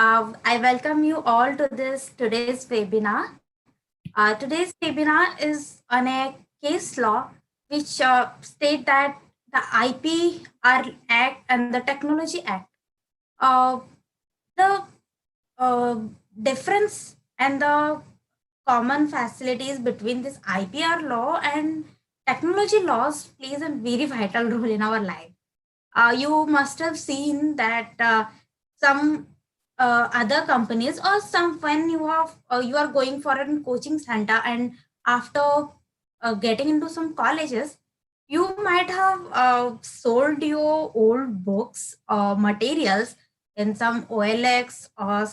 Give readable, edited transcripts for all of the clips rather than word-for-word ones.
I welcome you all to this today's webinar. Today's webinar is on a case law which state that the IPR Act and the Technology Act, uh, the uh, difference and the common facilities between this IPR law and technology laws plays a very vital role in our life. You must have seen that some other companies or some when you are going for a coaching center, and after getting into some colleges, you might have sold your old books or materials in some OLX, or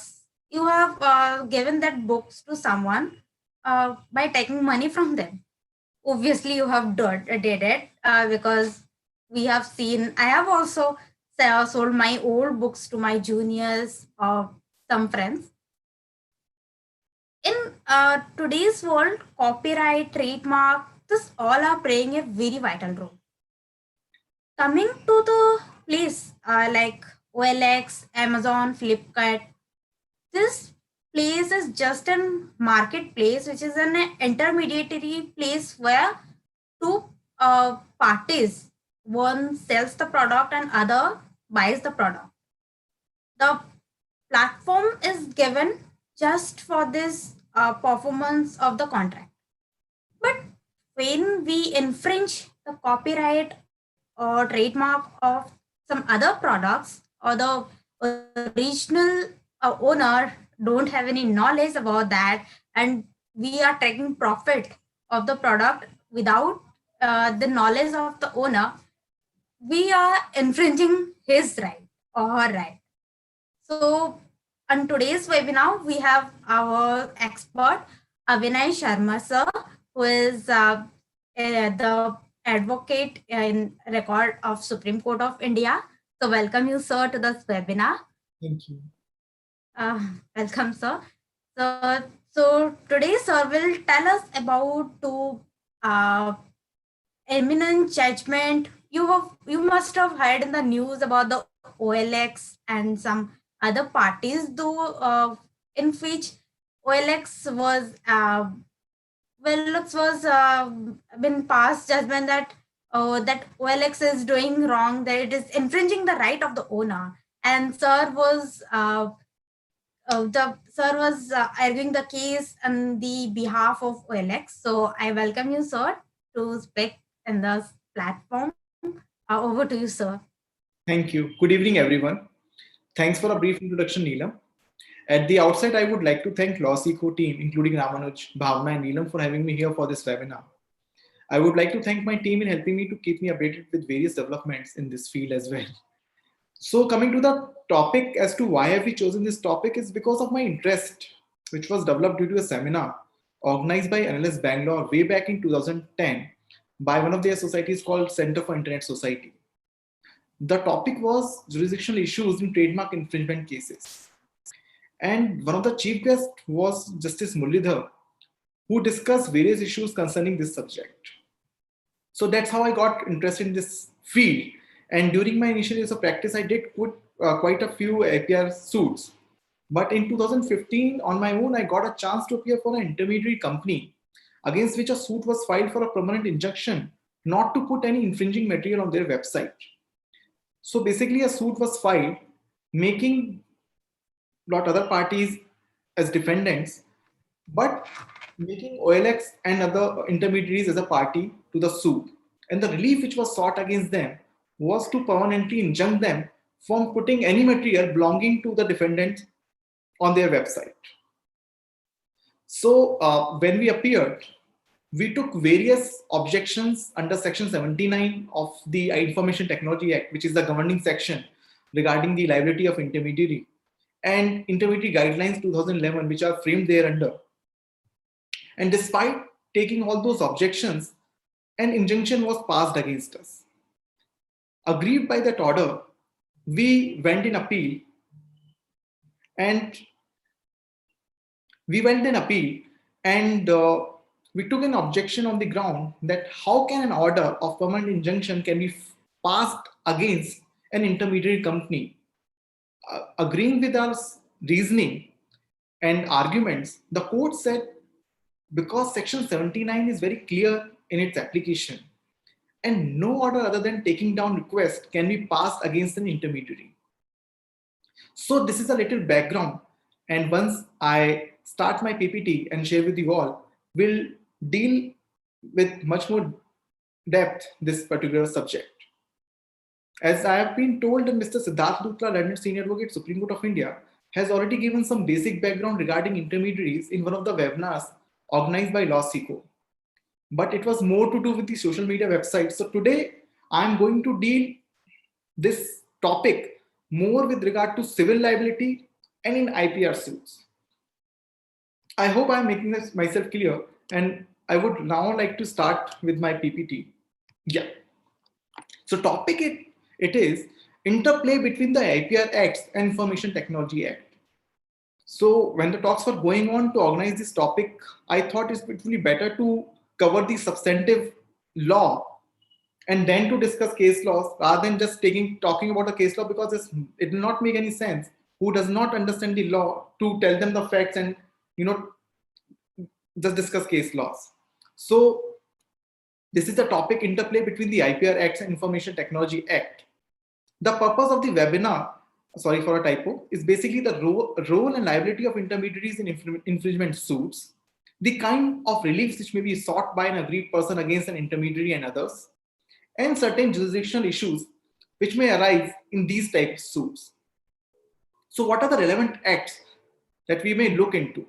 you have given that books to someone by taking money from them. Obviously you have did it because we have seen, I have also sold my old books to my juniors or some friends. In today's world, copyright, trademark, this all are playing a very vital role. Coming to the place like OLX, Amazon, Flipkart, this place is just a marketplace, which is an intermediary place where two parties, one sells the product and other buys the product. The platform is given just for this performance of the contract. But when we infringe the copyright or trademark of some other products, or the original owner don't have any knowledge about that, and we are taking profit of the product without the knowledge of the owner, we are infringing his right or her right. So on today's webinar, we have our expert Abhinay Sharma sir, who is the advocate in record of Supreme Court of India. So welcome you, sir, to this webinar. Thank you. Welcome, sir. So today, sir will tell us about two eminent judgment. You must have heard in the news about the OLX and some other parties, though in which OLX was been passed judgment that that OLX is doing wrong, that it is infringing the right of the owner, and sir was arguing the case on the behalf of OLX. So I welcome you, sir, to speak in this platform. Over to you, sir. Thank you. Good evening, everyone. Thanks for a brief introduction, Neelam. At the outset, I would like to thank LawSikho team, including Ramanuj, Bhavna, and Neelam, for having me here for this webinar. I would like to thank my team in helping me to keep me updated with various developments in this field as well. So coming to the topic as to why have we chosen this topic is because of my interest, which was developed due to a seminar organized by NLS Bangalore way back in 2010 by one of their societies called Center for Internet Society. The topic was jurisdictional issues in trademark infringement cases. And one of the chief guests was Justice Muralidhar, who discussed various issues concerning this subject. So that's how I got interested in this field. And during my initial years of practice, I did put quite a few IPR suits. But in 2015, on my own, I got a chance to appear for an intermediary company against which a suit was filed for a permanent injunction not to put any infringing material on their website. So basically, a suit was filed making not other parties as defendants, but making OLX and other intermediaries as a party to the suit. And the relief which was sought against them was to permanently injunct them from putting any material belonging to the defendant on their website. So when we appeared, we took various objections under Section 79 of the Information Technology Act, which is the governing section regarding the liability of intermediary, and Intermediary Guidelines 2011, which are framed thereunder. And despite taking all those objections, an injunction was passed against us. Aggrieved by that order, we went in appeal, and we took an objection on the ground that how can an order of permanent injunction can be passed against an intermediary company? Agreeing with us reasoning and arguments, the court said because section 79 is very clear in its application and no order other than taking down request can be passed against an intermediary. So this is a little background, and once I start my PPT and share with you all, we'll deal with much more depth this particular subject. As I have been told that Mr. Siddharth Dutta, Learned Senior Advocate, Supreme Court of India, has already given some basic background regarding intermediaries in one of the webinars organized by LawSikho. But it was more to do with the social media website. So today I'm going to deal this topic more with regard to civil liability and in IPR suits. I hope I'm making this myself clear, and I would now like to start with my PPT. Yeah. So topic it is interplay between the IPR Acts and Information Technology Act. So when the talks were going on to organize this topic, I thought it would be better to cover the substantive law and then to discuss case laws rather than just talking about a case law, because it will not make any sense who does not understand the law to tell them the facts and just discuss case laws. So this is the topic, interplay between the IPR Acts and Information Technology Act. The purpose of the webinar, sorry for a typo, is basically the role and liability of intermediaries in infringement suits, the kind of reliefs which may be sought by an aggrieved person against an intermediary and others, and certain jurisdictional issues which may arise in these types of suits. So what are the relevant acts that we may look into?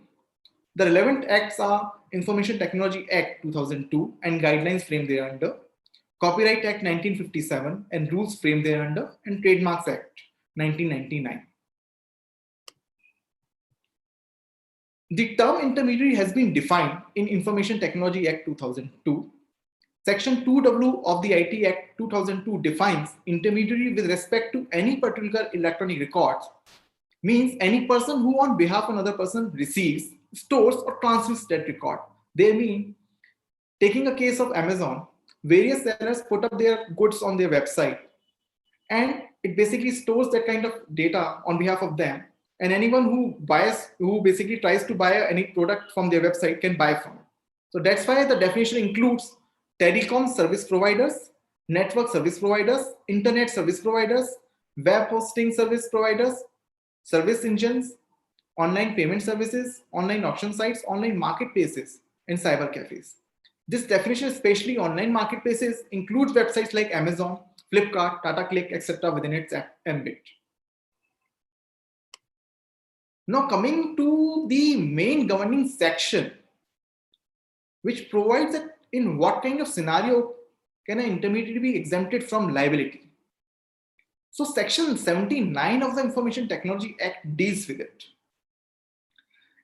The relevant acts are Information Technology Act 2002 and guidelines framed thereunder, Copyright Act 1957 and rules framed thereunder, and Trademarks Act 1999. The term intermediary has been defined in Information Technology Act 2002. Section 2W of the IT Act 2002 defines intermediary with respect to any particular electronic records, means any person who on behalf of another person receives, stores or transmits that record. They mean, taking a case of Amazon, various sellers put up their goods on their website and it basically stores that kind of data on behalf of them, and anyone who basically tries to buy any product from their website can buy from it. So that's why the definition includes telecom service providers, network service providers, internet service providers, web hosting service providers, service engines, online payment services, online auction sites, online marketplaces, and cyber cafes. This definition, especially online marketplaces, includes websites like Amazon, Flipkart, Tata Click, etc. within its ambit. Now coming to the main governing section, which provides that in what kind of scenario can an intermediary be exempted from liability. So section 79 of the Information Technology Act deals with it.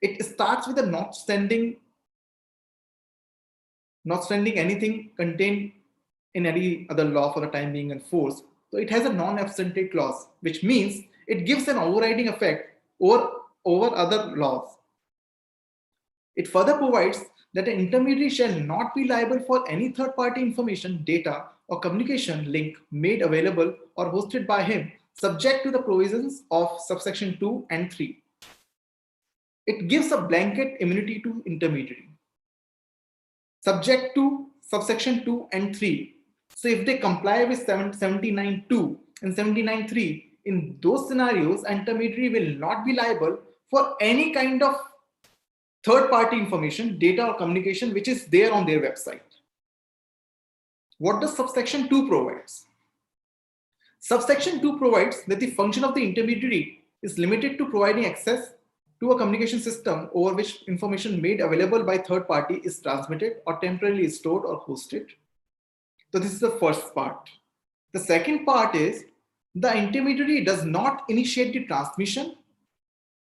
It starts with a notwithstanding anything contained in any other law for the time being enforced. So it has a non-absentee clause, which means it gives an overriding effect over other laws. It further provides that an intermediary shall not be liable for any third-party information, data, or communication link made available or hosted by him, subject to the provisions of subsection 2 and 3. It gives a blanket immunity to intermediary, subject to subsection 2 and 3. So if they comply with 79.2 and 79.3, in those scenarios, intermediary will not be liable for any kind of third-party information, data or communication which is there on their website. What does subsection 2 provides? Subsection 2 provides that the function of the intermediary is limited to providing access to a communication system over which information made available by third party is transmitted or temporarily stored or hosted. So this is the first part. The second part is the intermediary does not initiate the transmission,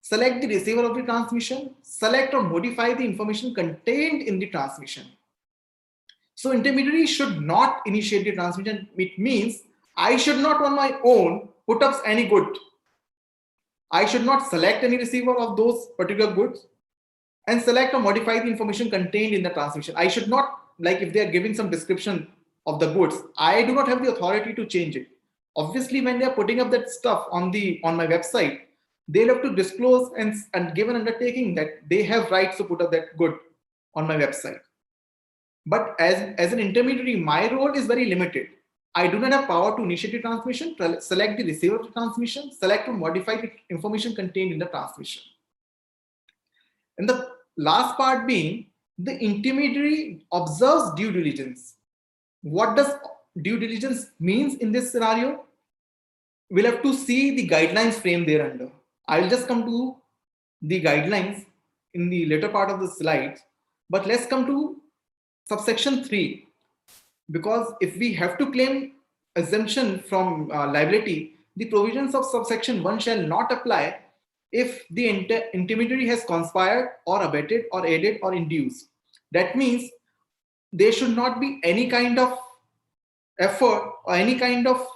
select the receiver of the transmission, select or modify the information contained in the transmission. So intermediary should not initiate the transmission. It means I should not on my own put up any good. I should not select any receiver of those particular goods and select or modify the information contained in the transmission. I should not, like if they are giving some description of the goods, I do not have the authority to change it. Obviously, when they are putting up that stuff on my website, they'll have to disclose and give an undertaking that they have rights to put up that good on my website. But as an intermediary, my role is very limited. I do not have power to initiate the transmission, select the receiver of the transmission, select or modify the information contained in the transmission. And the last part being, the intermediary observes due diligence. What does due diligence means in this scenario? We'll have to see the guidelines framed there under. I'll just come to the guidelines in the later part of the slides, but let's come to subsection 3, because if we have to claim exemption from liability, the provisions of subsection 1 shall not apply if the intermediary has conspired or abetted or aided or induced. That means there should not be any kind of effort or any kind of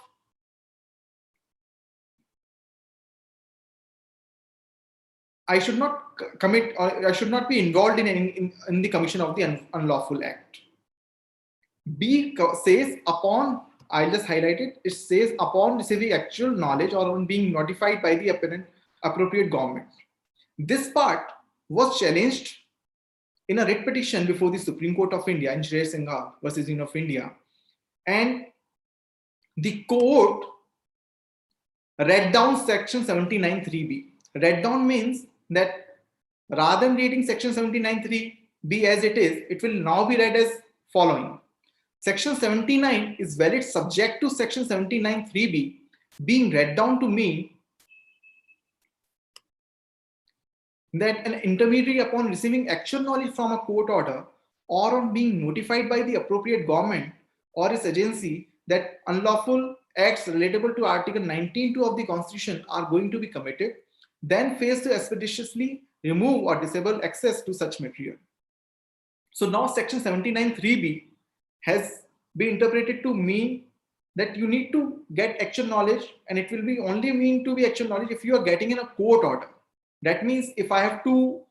I should not commit or I should not be involved in the commission of the unlawful act. B says upon, I'll just highlight it, it says upon receiving actual knowledge or on being notified by the appropriate government. This part was challenged in a writ petition before the Supreme Court of India in Shreyas Singhal versus Union of India. And the court read down section 79(3)(b). Read down means that rather than reading section 79(3)(b) as it is, it will now be read as following. Section 79 is valid subject to section 79(3)(b) being read down to mean that an intermediary, upon receiving actual knowledge from a court order or on being notified by the appropriate government or its agency that unlawful acts relatable to Article 19(2) of the Constitution are going to be committed, then fails to expeditiously remove or disable access to such material. So now section 79(3)(b) has been interpreted to mean that you need to get actual knowledge, and it will be only mean to be actual knowledge if you are getting in a court order. That means if I have to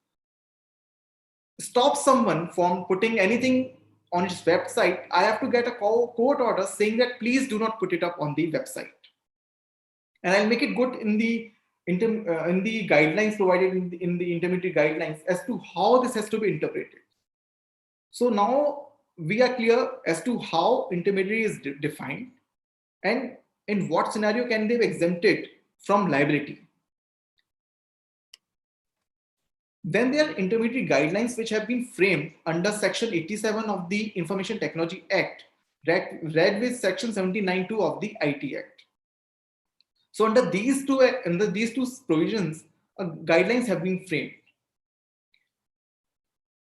stop someone from putting anything on his website, I have to get a court order saying that please do not put it up on the website. And I'll make it good in the guidelines provided in the intermediary guidelines as to how this has to be interpreted. So now we are clear as to how intermediary is defined and in what scenario can they be exempted from liability. Then there are intermediary guidelines which have been framed under section 87 of the Information Technology Act, read with section 79(2) of the IT Act. So under these two provisions, guidelines have been framed.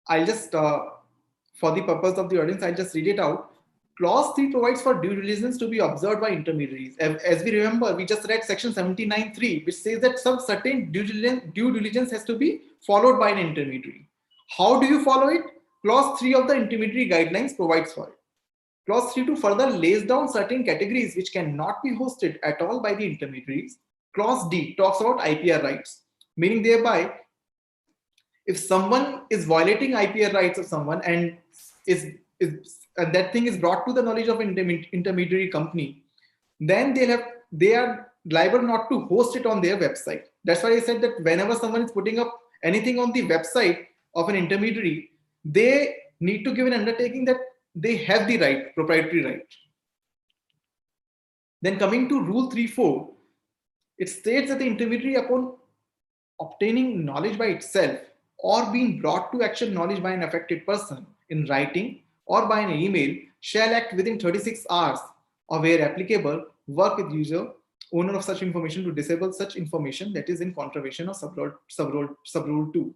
I'll just, for the purpose of the audience, I'll just read it out. Clause 3 provides for due diligence to be observed by intermediaries. As we remember, we just read section 79(3), which says that some certain due diligence has to be followed by an intermediary. How do you follow it? Clause 3 of the intermediary guidelines provides for it. Clause 3 further lays down certain categories which cannot be hosted at all by the intermediaries. Clause D talks about IPR rights, meaning thereby, if someone is violating IPR rights of someone and and that thing is brought to the knowledge of an intermediary company, then they are liable not to host it on their website. That's why I said that whenever someone is putting up anything on the website of an intermediary, they need to give an undertaking that they have the right, proprietary right. Then coming to Rule 3.4, it states that the intermediary, upon obtaining knowledge by itself or being brought to actual knowledge by an affected person in writing or by an email, shall act within 36 hours or where applicable, work with user, owner of such information to disable such information that is in contravention of subrule 2.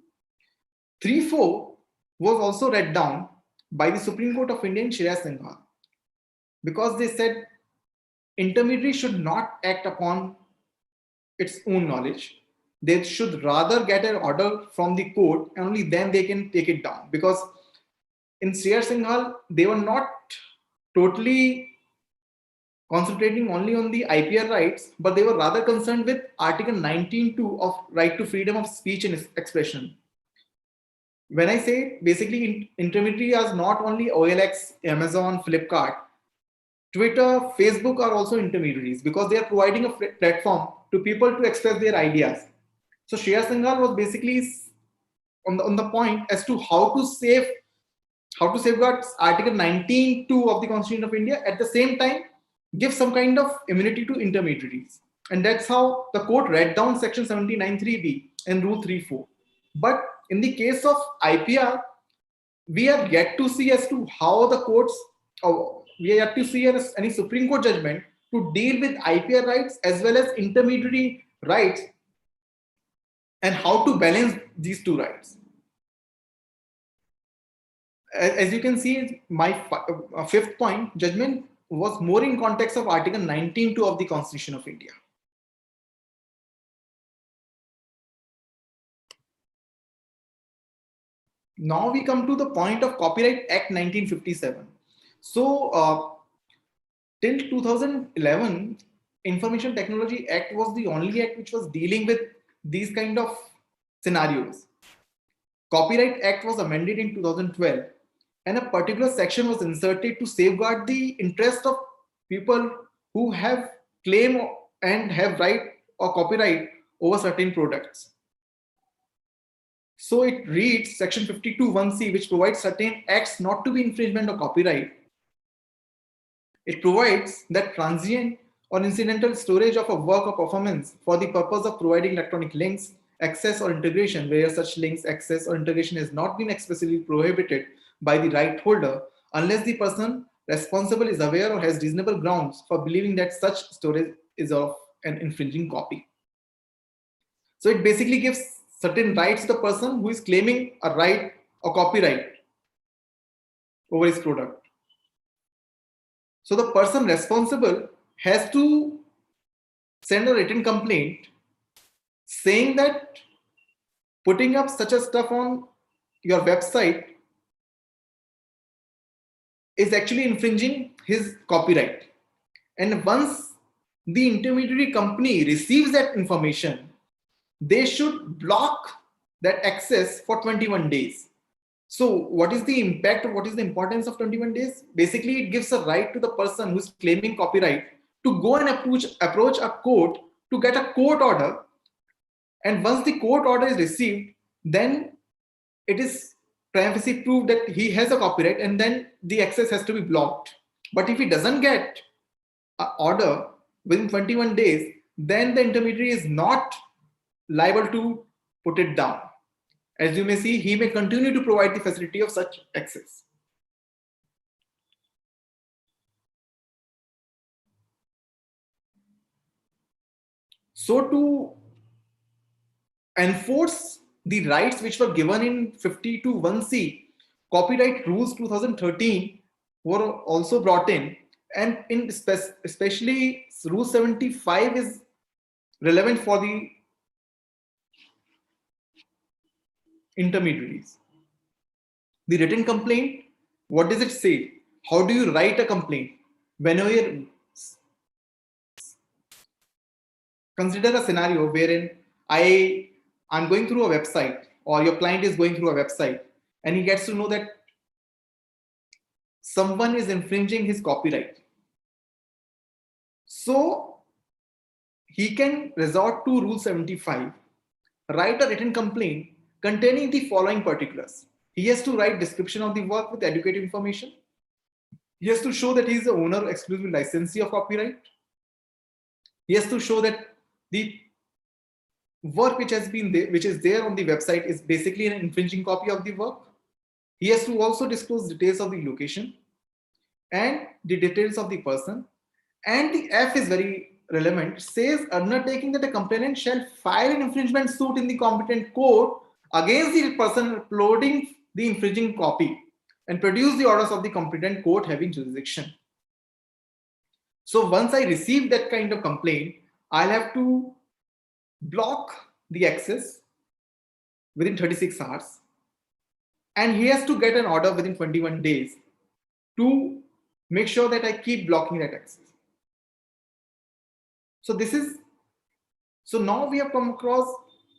3.4 was also read down by the Supreme Court of India in Shreyas Singhal, because they said intermediary should not act upon its own knowledge. They should rather get an order from the court and only then they can take it down. Because in Shreyas Singhal, they were not totally concentrating only on the IPR rights, but they were rather concerned with Article 19(2) of right to freedom of speech and expression. When I say basically intermediary are not only OLX, Amazon, Flipkart, Twitter, Facebook are also intermediaries because they are providing a platform to people to express their ideas. So Shreya Singhal was basically on the point as to how to safeguard Article 19(2) of the Constitution of India, at the same time give some kind of immunity to intermediaries. And that's how the court read down Section 79(3)(b) and Rule 3(4). But in the case of IPR, we are yet to see as to how the courts, or we are yet to see any Supreme Court judgment to deal with IPR rights as well as intermediary rights, and how to balance these two rights. As you can see, my fifth point, judgment was more in context of Article 19(2) of the Constitution of India. Now we come to the point of Copyright Act 1957. So till 2011, Information Technology Act was the only act which was dealing with these kind of scenarios. Copyright Act was amended in 2012, and a particular section was inserted to safeguard the interest of people who have claim and have right or copyright over certain products. So it reads Section 52(1)(c), which provides certain acts not to be infringement of copyright. It provides that transient or incidental storage of a work or performance for the purpose of providing electronic links, access, or integration, where such links, access, or integration has not been expressly prohibited by the right holder, unless the person responsible is aware or has reasonable grounds for believing that such storage is of an infringing copy. So it basically gives certain rights to the person who is claiming a right or copyright over his product. So the person responsible has to send a written complaint saying that putting up such a stuff on your website is actually infringing his copyright. And once the intermediary company receives that information, they should block that access for 21 days. So what is the impact, or what is the importance of 21 days? Basically, it gives a right to the person who is claiming copyright to go and approach a court to get a court order. And once the court order is received, then it is prima facie proved that he has a copyright, and then the access has to be blocked. But if he doesn't get an order within 21 days, then the intermediary is not liable to put it down. As you may see, he may continue to provide the facility of such access. So to enforce the rights which were given in 52(1)(c), Copyright Rules 2013 were also brought in, and in especially Rule 75 is relevant for the intermediaries. The written complaint, what does it say? How do you write a complaint? Whenever you consider a scenario wherein I'm going through a website, or your client is going through a website, and he gets to know that someone is infringing his copyright. So he can resort to Rule 75, write a written complaint containing the following particulars. He has to write description of the work with adequate information. He has to show that he is the owner, exclusive licensee of copyright. He has to show that the work which is there on the website is basically an infringing copy of the work. He has to also disclose details of the location and the details of the person. And the F is very relevant. It says undertaking that the complainant shall file an infringement suit in the competent court against the person uploading the infringing copy and produce the orders of the competent court having jurisdiction. So once I receive that kind of complaint, I'll have to block the access within 36 hours. And he has to get an order within 21 days to make sure that I keep blocking that access. So now we have come across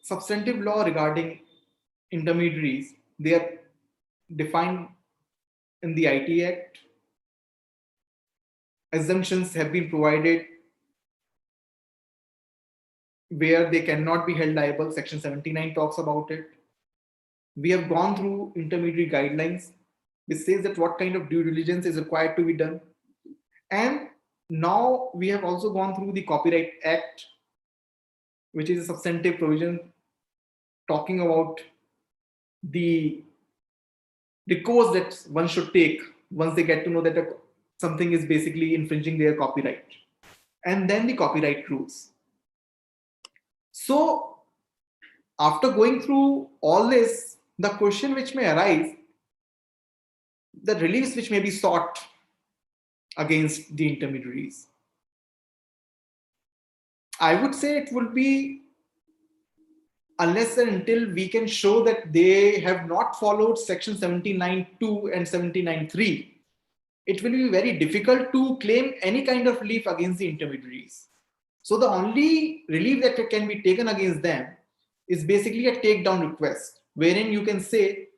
substantive law regarding intermediaries. They are defined in the IT Act. Exemptions have been provided where they cannot be held liable. Section 79 talks about it. We have gone through intermediary guidelines, which says that what kind of due diligence is required to be done. And now we have also gone through the Copyright Act, which is a substantive provision talking about the course that one should take once they get to know that something is basically infringing their copyright. And then the copyright rules. So after going through all this, the question which may arise, the reliefs which may be sought against the intermediaries, I would say it would be, unless and until we can show that they have not followed section 79.2 and 79.3, it will be very difficult to claim any kind of relief against the intermediaries. So the only relief that can be taken against them is basically a takedown request, wherein you can say,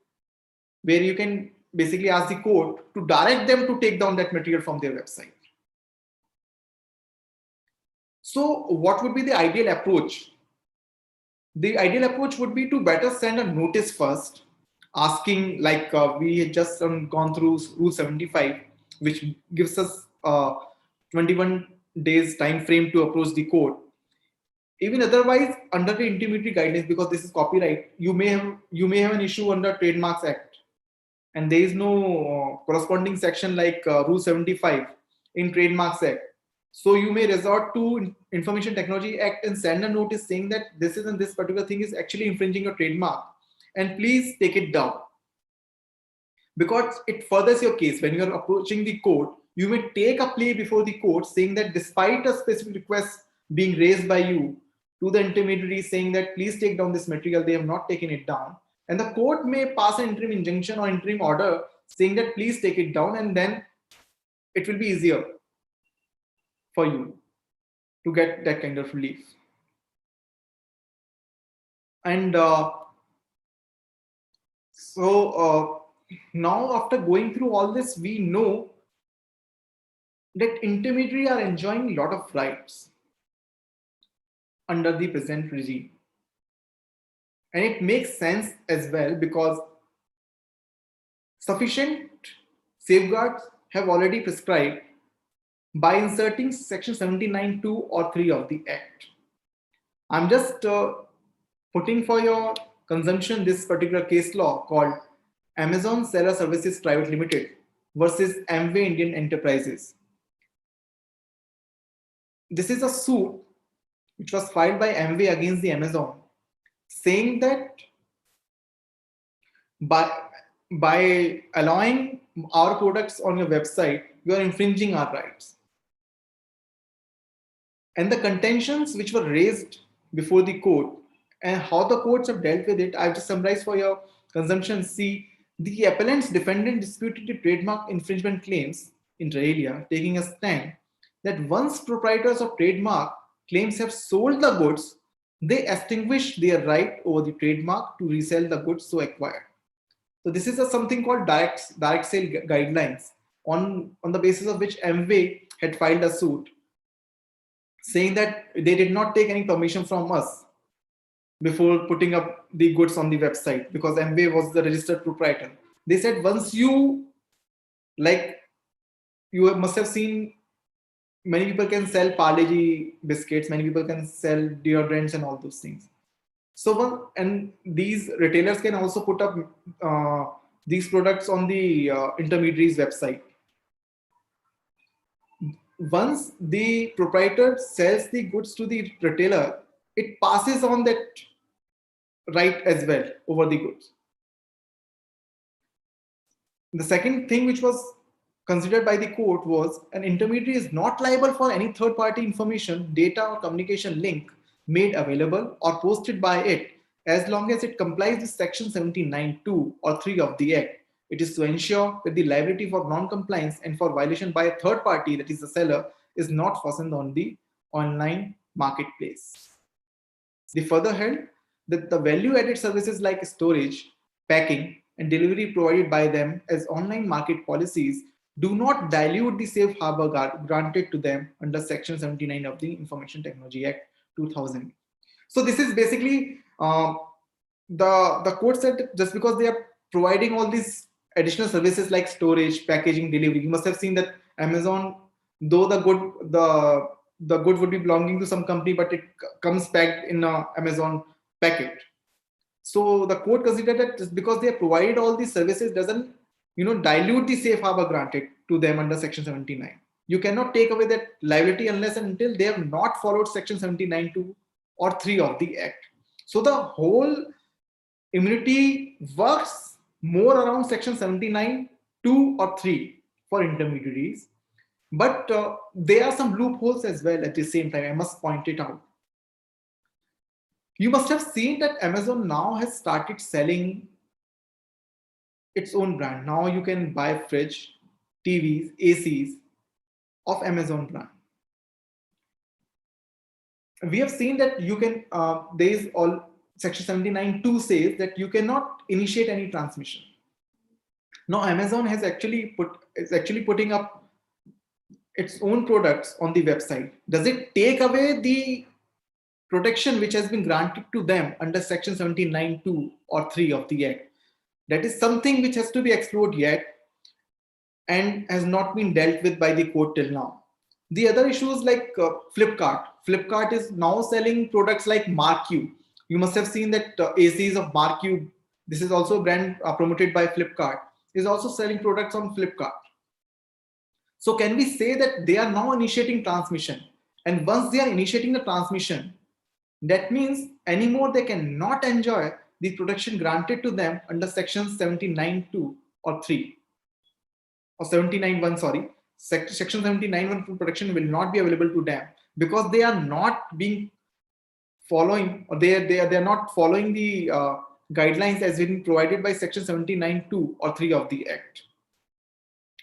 where you can basically ask the court to direct them to take down that material from their website. So what would be the ideal approach? The ideal approach would be to better send a notice first, asking, like we had just gone through Rule 75, which gives us 21 days time frame to approach the court. Even otherwise, under the intermediary guidelines, because this is copyright, you may have an issue under Trademarks Act, and there is no corresponding section like Rule 75 in Trademarks Act. So you may resort to Information Technology Act and send a notice saying that this is and this particular thing is actually infringing your trademark, and please take it down. Because it furthers your case. When you are approaching the court, you may take a plea before the court saying that despite a specific request being raised by you to the intermediary saying that please take down this material, they have not taken it down. And the court may pass an interim injunction or interim order saying that please take it down, and then it will be easier for you to get that kind of relief. And now after going through all this, we know that intermediaries are enjoying a lot of rights under the present regime. And it makes sense as well, because sufficient safeguards have already prescribed by inserting section 79.2 or 3 of the Act. I'm just putting for your consumption this particular case law called Amazon Seller Services Private Limited versus Amway Indian Enterprises. This is a suit which was filed by Amway against the Amazon, saying that by allowing our products on your website, you are infringing our rights. And the contentions which were raised before the court and how the courts have dealt with it, I've just summarized for your consumption. See, the appellant's defendant disputed the trademark infringement claims inter alia, taking a stand that once proprietors of trademark claims have sold the goods, they extinguish their right over the trademark to resell the goods so acquired. So this is something called direct sale guidelines, on the basis of which Amway had filed a suit, saying that they did not take any permission from us before putting up the goods on the website, because Amway was the registered proprietor. They said once you, like, you must have seen, many people can sell Parle-G biscuits, many people can sell deodorants and all those things. So, and these retailers can also put up these products on the intermediary's website. Once the proprietor sells the goods to the retailer, it passes on that right as well over the goods. The second thing which was considered by the court was an intermediary is not liable for any third-party information, data, or communication link made available or posted by it, as long as it complies with section 79.2 or 3 of the Act. It is to ensure that the liability for non-compliance and for violation by a third party, that is the seller, is not fastened on the online marketplace. They further held that the value-added services like storage, packing, and delivery provided by them as online market policies do not dilute the safe harbor granted to them under Section 79 of the Information Technology Act 2000. So this is basically the court said that just because they are providing all these additional services like storage, packaging, delivery. You must have seen that Amazon, though the good would be belonging to some company, but it comes packed in a Amazon packet. So the court considered that just because they have provided all these services doesn't, dilute the safe harbor granted to them under Section 79. You cannot take away that liability unless and until they have not followed Section 79 2 or 3 of the Act. So the whole immunity works more around Section 79 2 or 3 for intermediaries, but there are some loopholes as well at the same time. I must point it out. You must have seen that Amazon now has started selling its own brand. Now you can buy fridge, TVs, ACs of Amazon brand. We have seen that you can, there is all Section 79 2 says that you cannot initiate any transmission. Now Amazon is actually putting up its own products on the website. Does it take away the protection which has been granted to them under Section 79 2 or 3 of the Act? That is something which has to be explored yet and has not been dealt with by the court till now. The other issues like Flipkart. Flipkart is now selling products like MarkU. You must have seen that ACs of MarkU, this is also a brand promoted by Flipkart, is also selling products on Flipkart. So can we say that they are now initiating transmission? And once they are initiating the transmission, that means anymore they cannot enjoy the protection granted to them under Section 79 2 or 3 or 79 1, sorry. Section 79 1 protection will not be available to them because they are not being following, or they are not following the guidelines as been provided by Section 79 2 or 3 of the Act,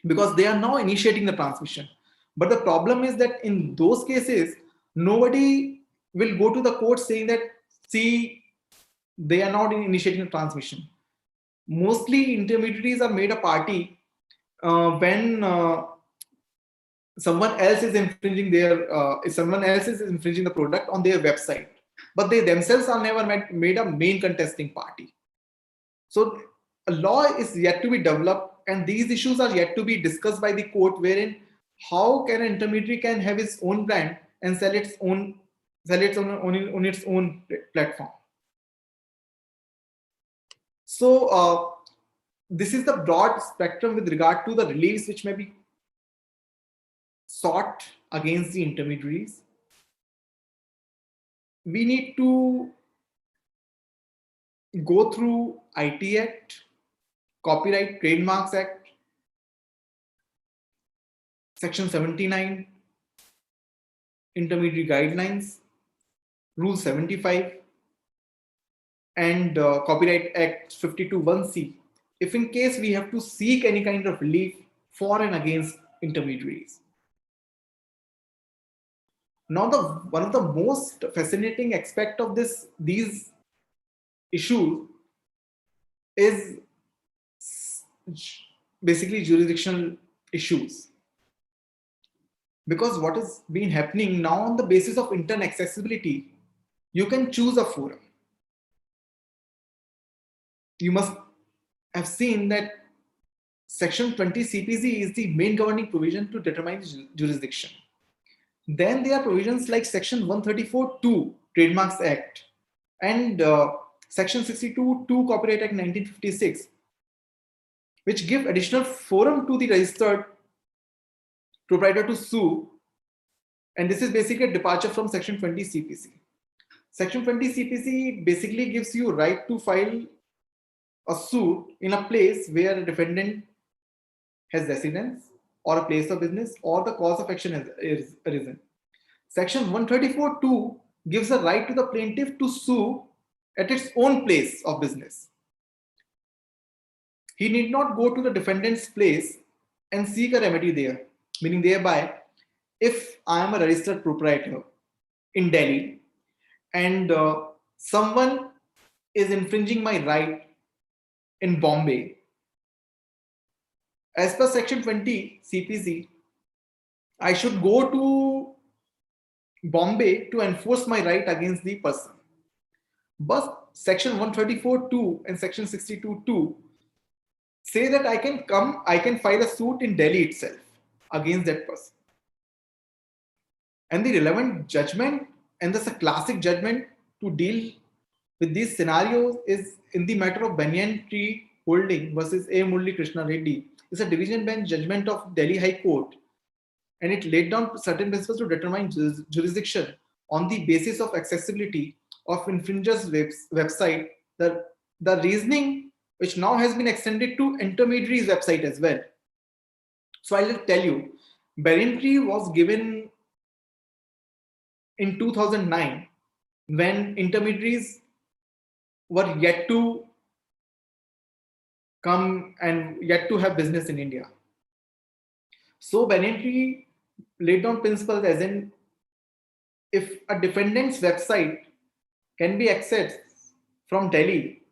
because they are now initiating the transmission. But the problem is that in those cases, nobody will go to the court saying that, see, they are not initiating a transmission. Mostly intermediaries are made a party when someone else is infringing the product on their website, but they themselves are never made a main contesting party. So a law is yet to be developed, and these issues are yet to be discussed by the court, wherein how can an intermediary can have its own brand and sell its own on its own platform. So this is the broad spectrum with regard to the reliefs which may be sought against the intermediaries. We need to go through IT Act, Copyright Trademarks Act, Section 79, Intermediary Guidelines, Rule 75, and Copyright Act 52(1)(c), if in case we have to seek any kind of relief for and against intermediaries. Now, one of the most fascinating aspect of these issues is basically jurisdictional issues. Because what has been happening now, on the basis of internet accessibility, you can choose a forum. You must have seen that Section 20 CPC is the main governing provision to determine jurisdiction. Then there are provisions like Section 134(2) Trademarks Act and Section 62(2) Copyright Act 1956, which give additional forum to the registered proprietor to sue. And this is basically a departure from Section 20 CPC. Section 20 CPC basically gives you right to file a suit in a place where a defendant has residence or a place of business or the cause of action has arisen. Section 134(2) gives a right to the plaintiff to sue at its own place of business. He need not go to the defendant's place and seek a remedy there, meaning thereby, if I am a registered proprietor in Delhi and someone is infringing my right in Bombay, as per Section 20 CPC, I should go to Bombay to enforce my right against the person. But section 134(2) and section 62(2) say that I can file a suit in Delhi itself against that person. And the relevant judgment, and that's a classic judgment to deal with these scenarios, is in the matter of Banyan Tree Holding versus A. Murli Krishna Reddy. It's a division bench judgment of Delhi High Court, and it laid down certain principles to determine jurisdiction on the basis of accessibility of infringer's website. The reasoning, which now has been extended to intermediaries' website as well. So I'll tell you, Banyan Tree was given in 2009 when intermediaries were yet to come and yet to have business in India. So Banyan Tree laid down principles as in, if a defendant's website can be accessed from Delhi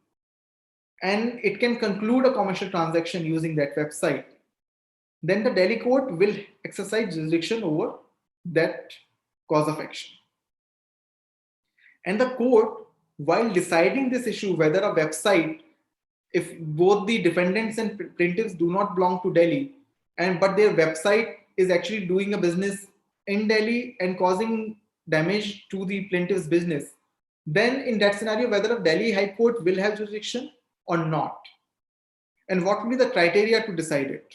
and it can conclude a commercial transaction using that website, then the Delhi court will exercise jurisdiction over that cause of action. And the court, while deciding this issue, whether a website, if both the defendants and plaintiffs do not belong to Delhi, but their website is actually doing a business in Delhi and causing damage to the plaintiff's business, then in that scenario, whether a Delhi High Court will have jurisdiction or not, and what will be the criteria to decide it.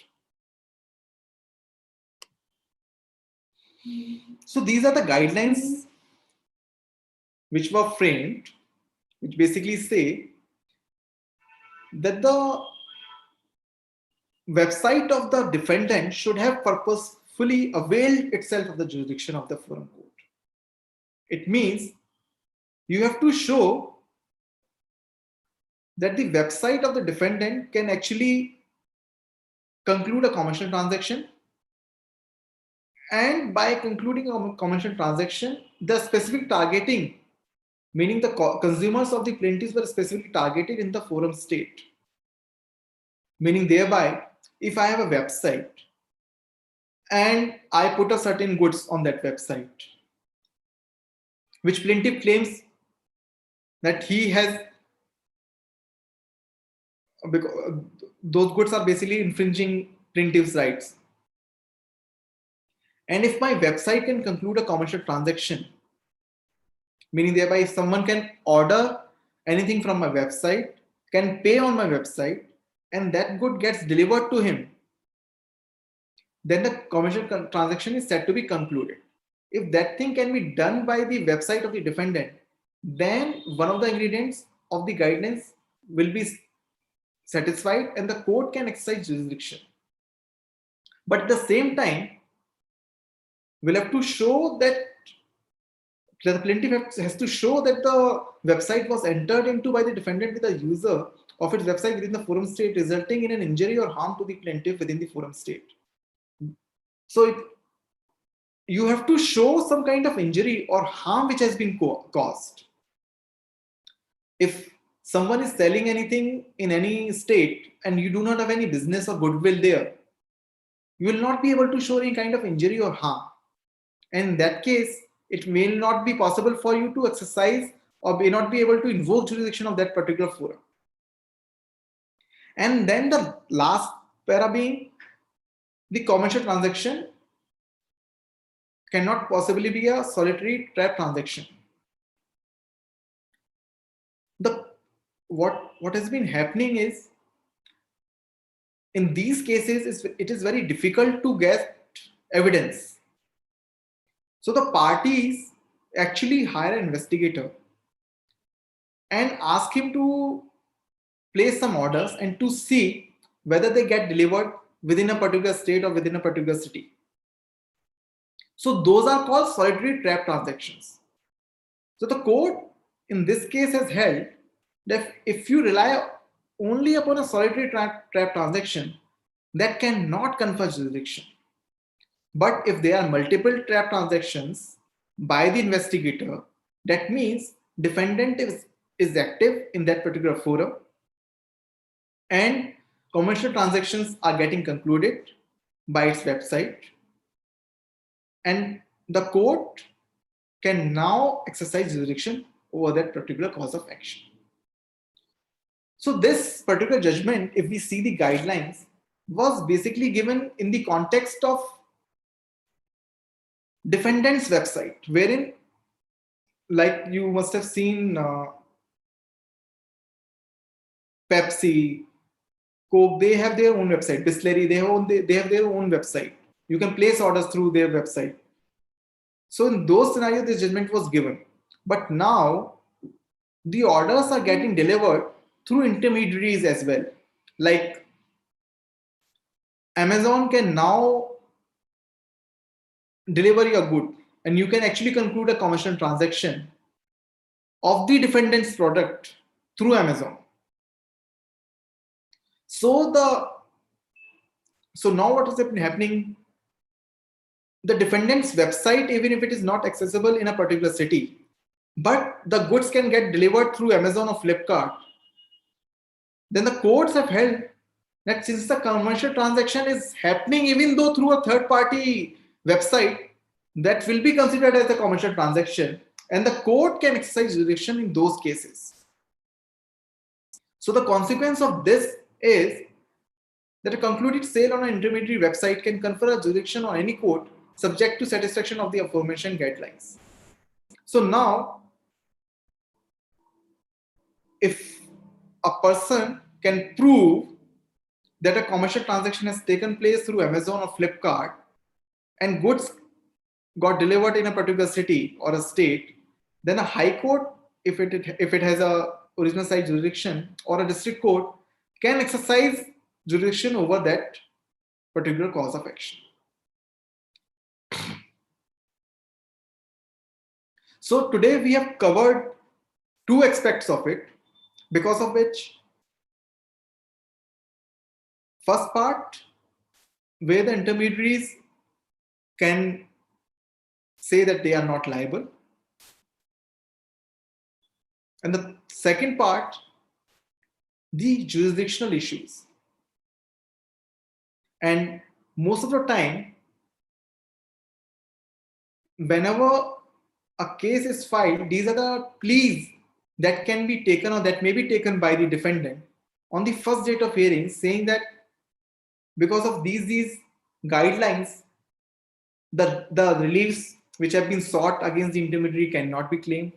So these are the guidelines which were framed, which basically say that the website of the defendant should have purposefully availed itself of the jurisdiction of the forum court. It means you have to show that the website of the defendant can actually conclude a commercial transaction, and by concluding a commercial transaction, the specific targeting, meaning the consumers of the plaintiffs were specifically targeted in the forum state. Meaning thereby, if I have a website and I put a certain goods on that website, which plaintiff claims that he has, because those goods are basically infringing plaintiff's rights. And if my website can conclude a commercial transaction, meaning thereby if someone can order anything from my website, can pay on my website, and that good gets delivered to him, then the commercial transaction is said to be concluded. If that thing can be done by the website of the defendant, then one of the ingredients of the guidelines will be satisfied and the court can exercise jurisdiction. But at the same time, we'll have to show that the plaintiff has to show that the website was entered into by the defendant with the user of its website within the forum state, resulting in an injury or harm to the plaintiff within the forum state. So you have to show some kind of injury or harm which has been caused. If someone is selling anything in any state and you do not have any business or goodwill there, you will not be able to show any kind of injury or harm. And in that case, it may not be possible for you to exercise or may not be able to invoke jurisdiction of that particular forum. And then the last para being, the commercial transaction cannot possibly be a solitary trap transaction. What has been happening is, in these cases, it is very difficult to get evidence. So the parties actually hire an investigator and ask him to place some orders and to see whether they get delivered within a particular state or within a particular city. So those are called solitary trap transactions. So the court in this case has held that if you rely only upon a solitary trap transaction, that cannot confer jurisdiction. But if there are multiple trap transactions by the investigator, that means defendant is active in that particular forum and commercial transactions are getting concluded by its website, and the court can now exercise jurisdiction over that particular cause of action. So this particular judgment, if we see the guidelines, was basically given in the context of defendant's website, wherein, like you must have seen, Pepsi, Coke, they have their own website. Bisleri, they have their own website. You can place orders through their website. So in those scenarios, this judgment was given. But now the orders are getting delivered through intermediaries as well. Like Amazon can now deliver you a good, and you can actually conclude a commercial transaction of the defendant's product through Amazon. So now what is happening? The defendant's website, even if it is not accessible in a particular city, but the goods can get delivered through Amazon or Flipkart, then the courts have held that since the commercial transaction is happening even though through a third party website, that will be considered as a commercial transaction, and the court can exercise jurisdiction in those cases. So the consequence of this is that a concluded sale on an intermediary website can confer a jurisdiction on any court subject to satisfaction of the aforementioned guidelines. So now, if a person can prove that a commercial transaction has taken place through Amazon or Flipkart and goods got delivered in a particular city or a state, then a high court, if it has a original site jurisdiction, or a district court can exercise jurisdiction over that particular cause of action. So today we have covered two aspects of it, because of which first part, where the intermediaries can say that they are not liable, and the second part, the jurisdictional issues. And most of the time, whenever a case is filed, these are the pleas that can be taken or that may be taken by the defendant on the first date of hearing, saying that because of these guidelines, the reliefs which have been sought against the intermediary cannot be claimed.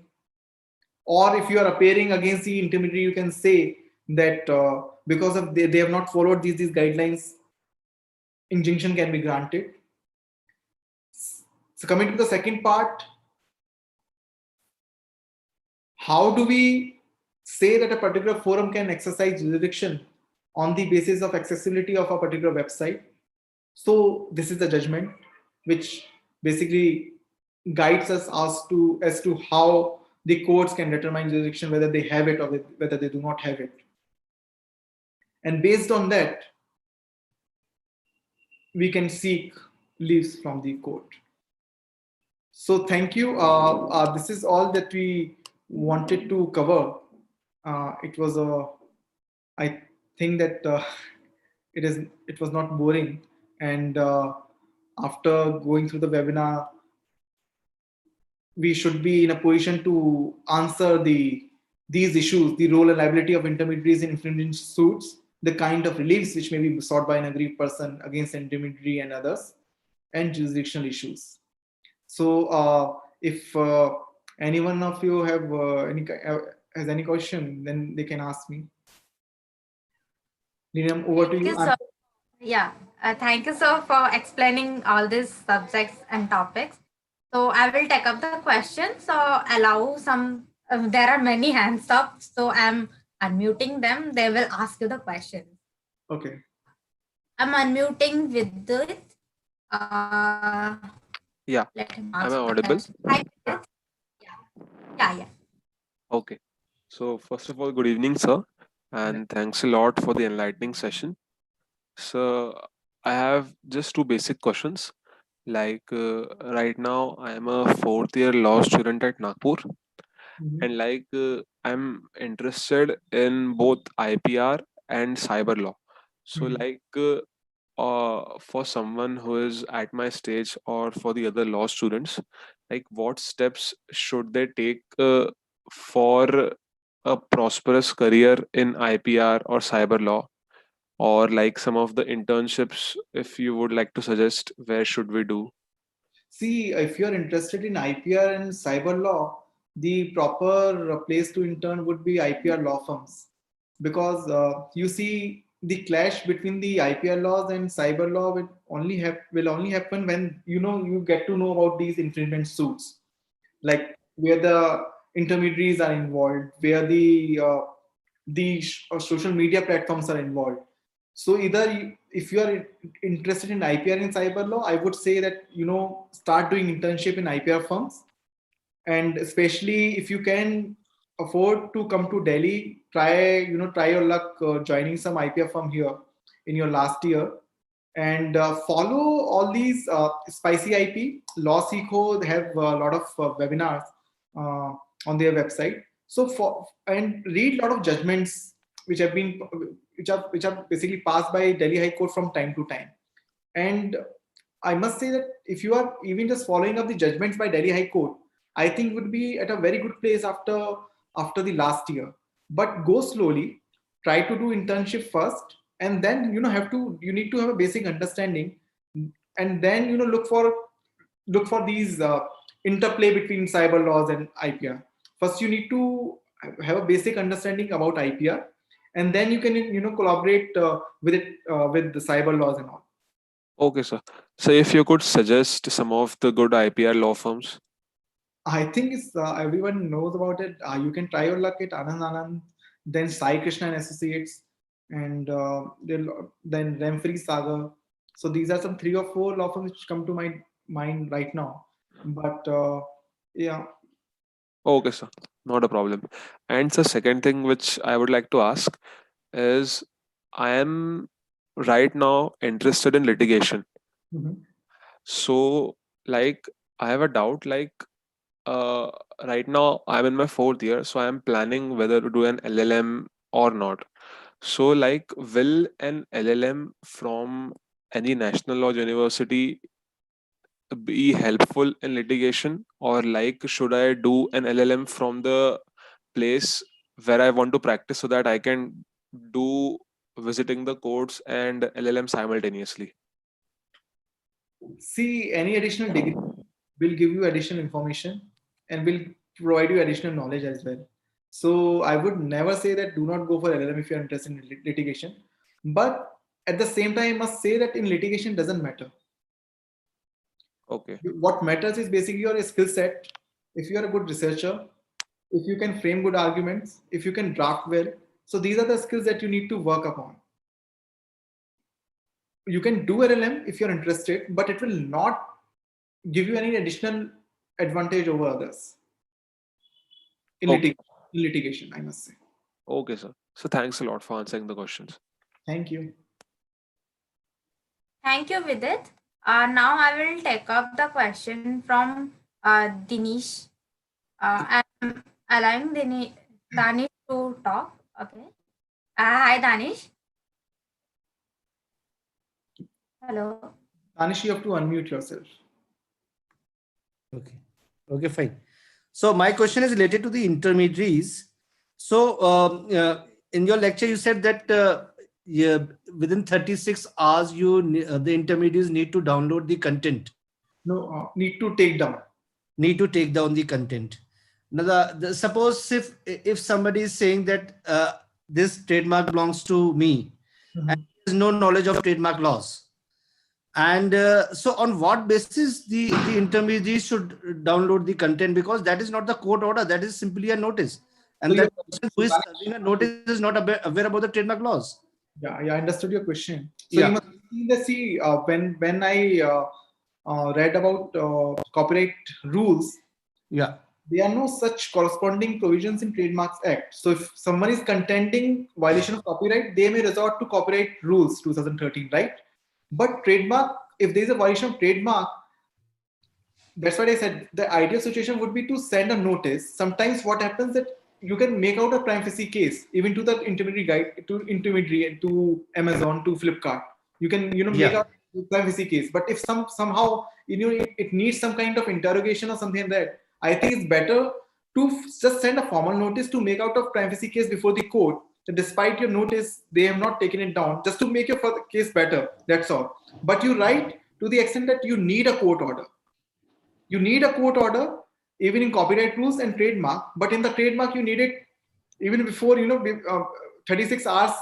Or if you are appearing against the intermediary, you can say that because of they have not followed these guidelines, injunction can be granted. So coming to the second part, how do we say that a particular forum can exercise jurisdiction on the basis of accessibility of a particular website? So this is the judgment which basically guides us as to how the courts can determine jurisdiction, whether they have it or whether they do not have it. And based on that, we can seek leaves from the court. So thank you. This is all that we wanted to cover. It was I think that it was not boring, and after going through the webinar, we should be in a position to answer these issues: the role and liability of intermediaries in infringement suits, the kind of reliefs which may be sought by an aggrieved person against an intermediary and others, and jurisdictional issues. So if any one of you have has any question, then they can ask me. Neelam, over to you. Thank you, sir, for explaining all these subjects and topics. So I will take up the question. So allow some, there are many hands up. So I'm unmuting them. They will ask you the question. Okay. I'm unmuting with it. Yeah. Am I audible? Yeah. Okay. So first of all, good evening, sir. And thanks a lot for the enlightening session. So I have just two basic questions. Like right now, I am a fourth year law student at Nagpur. And like I'm interested in both IPR and cyber law. So like for someone who is at my stage or for the other law students, like what steps should they take for a prosperous career in IPR or cyber law, or like some of the internships, if you would like to suggest, where should we do? See, if you're interested in IPR and cyber law, the proper place to intern would be IPR law firms, because you see the clash between the IPR laws and cyber law will only happen when you get to know about these infringement suits, like where the intermediaries are involved, where the social media platforms are involved. So if you are interested in IPR and cyber law, I would say that start doing internship in IPR firms, and especially if you can afford to come to Delhi, try your luck joining some IPR firm here in your last year, and follow all these spicy IP. LawSikho, they have a lot of webinars uh, on their website. So and read a lot of judgments which have been which are basically passed by Delhi High Court from time to time. And I must say that if you are even just following up the judgments by Delhi High Court, I think would be at a very good place after the last year. But go slowly, try to do internship first, and then you need to have a basic understanding, and then look for these interplay between cyber laws and IPR. First, you need to have a basic understanding about IPR, and then you can collaborate with it with the cyber laws and all. Okay, sir. So if you could suggest some of the good IPR law firms. I think it's everyone knows about it. You can try your luck at Anand, then Sai Krishna and Associates, and then Remfree Sagar. So these are some 3 or 4 law firms which come to my mind right now. But yeah. Okay, sir. Not a problem. And the second thing which I would like to ask is, I am right now interested in litigation. Mhm. So, like, I have a doubt. Like, right now I'm in my 4th year, so I'm planning whether to do an LLM or not. So, like, will an LLM from any national law university be helpful in litigation, or like should I do an LLM from the place where I want to practice so that I can do visiting the courts and LLM simultaneously? See, any additional degree will give you additional information and will provide you additional knowledge as well. So I would never say that do not go for LLM if you are interested in litigation. But at the same time, I must say that in litigation doesn't matter. Okay. What matters is basically your skill set. If you are a good researcher, if you can frame good arguments, if you can draft well. So these are the skills that you need to work upon. You can do LLM if you're interested, but it will not give you any additional advantage over others in, Okay. in litigation, I must say. Okay, sir. So thanks a lot for answering the questions. Thank you. Thank you, Vidit. Now I will take up the question from Dinish. I'm allowing Danish to talk. Okay. Hi, Danish. Hello. Anish, you have to unmute yourself. Okay. Okay, fine. So my question is related to the intermediaries. So in your lecture, you said that yeah, within 36 hours, the intermediaries need to download the content. No, need to take down. Need to take down the content. Now, suppose if somebody is saying that this trademark belongs to me, and there is no knowledge of trademark laws, and so on what basis the intermediary should download the content, because that is not the court order, that is simply a notice, and So that person who is serving a notice is not aware about the trademark laws. Yeah, I understood your question. So Yeah. you must see when I read about copyright rules, Yeah. there are no such corresponding provisions in Trademarks Act. So if someone is contending violation of copyright, they may resort to Copyright Rules 2013, right? But trademark, if there is a violation of trademark, that's what I said. The ideal situation would be to send a notice. Sometimes what happens that you can make out a prima facie case even to the intermediary, to Amazon, to Flipkart. You can make out a prima facie case. But if somehow it needs some kind of interrogation or something like that, I think it's better to just send a formal notice to make out of prima facie case before the court. That despite your notice, they have not taken it down, just to make your case better. That's all. But you write to the extent that you need a court order. You need a court order, even in copyright rules and trademark. But in the trademark, you need it even before 36 hours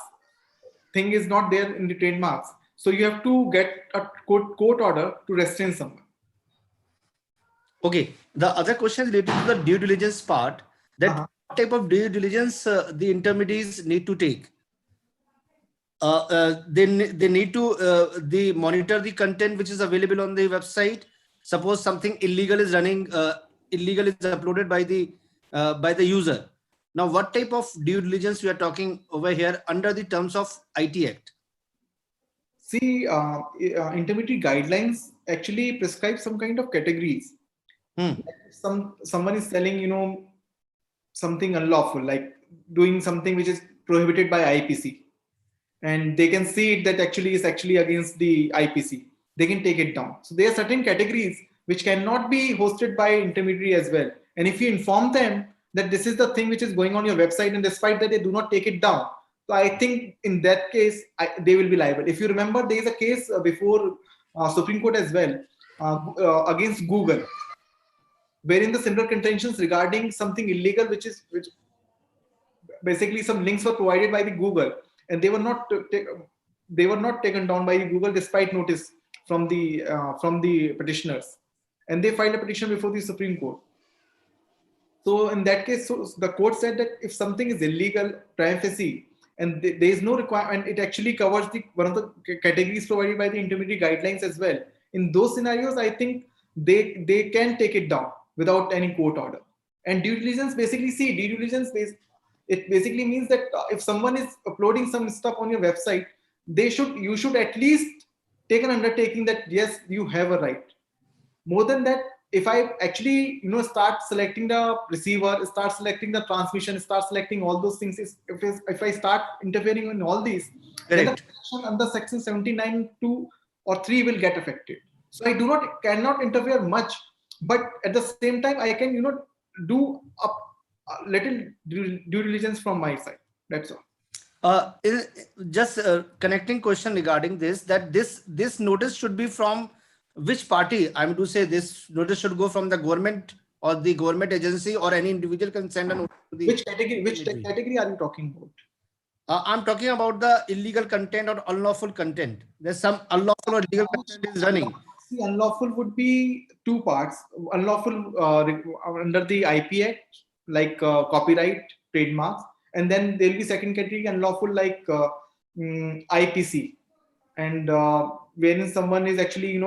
thing is not there in the trademarks. So you have to get a court order to restrain someone. Okay. The other question related to the due diligence part, that what type of due diligence the intermediaries need to take? They need to they monitor the content which is available on the website. Suppose something illegal is running, illegal is uploaded by the user. Now, what type of due diligence we are talking over here under the terms of IT Act? See, intermediary guidelines actually prescribe some kind of categories. Someone is selling, something unlawful, like doing something which is prohibited by IPC, and they can see it that actually is against the IPC. They can take it down. So there are certain categories which cannot be hosted by intermediary as well. And if you inform them that this is the thing which is going on your website, and despite that they do not take it down, so I think in that case they will be liable. If you remember, there is a case before Supreme Court as well against Google, wherein the similar contentions regarding something illegal, which basically some links were provided by the Google, and they were not taken down by Google despite notice from the petitioners, and they filed a petition before the Supreme Court. So in that case, the court said that if something is illegal, prima facie, and there is no requirement, it actually covers one of the categories provided by the intermediary guidelines as well. In those scenarios, I think they can take it down without any court order. And due diligence it basically means that if someone is uploading some stuff on your website, you should at least take an undertaking that yes, you have a right. More than that, if I actually start selecting the receiver, start selecting the transmission, start selecting all those things, if I start interfering in all these, then the protection under section 79(2) or 3 will get affected. So I cannot interfere much, but at the same time I can do a little due diligence from my side. That's all. Just connecting question regarding this, that this notice should be from which party? I mean to say, this notice should go from the government or the government agency, or any individual can send a notice to the... Which category are you talking about? I'm talking about the illegal content or unlawful content. There's some unlawful or illegal content is running. See, unlawful would be two parts. Unlawful under the IP Act, like copyright, trademarks, and then there'll be second category, unlawful, like IPC, and wherein someone is actually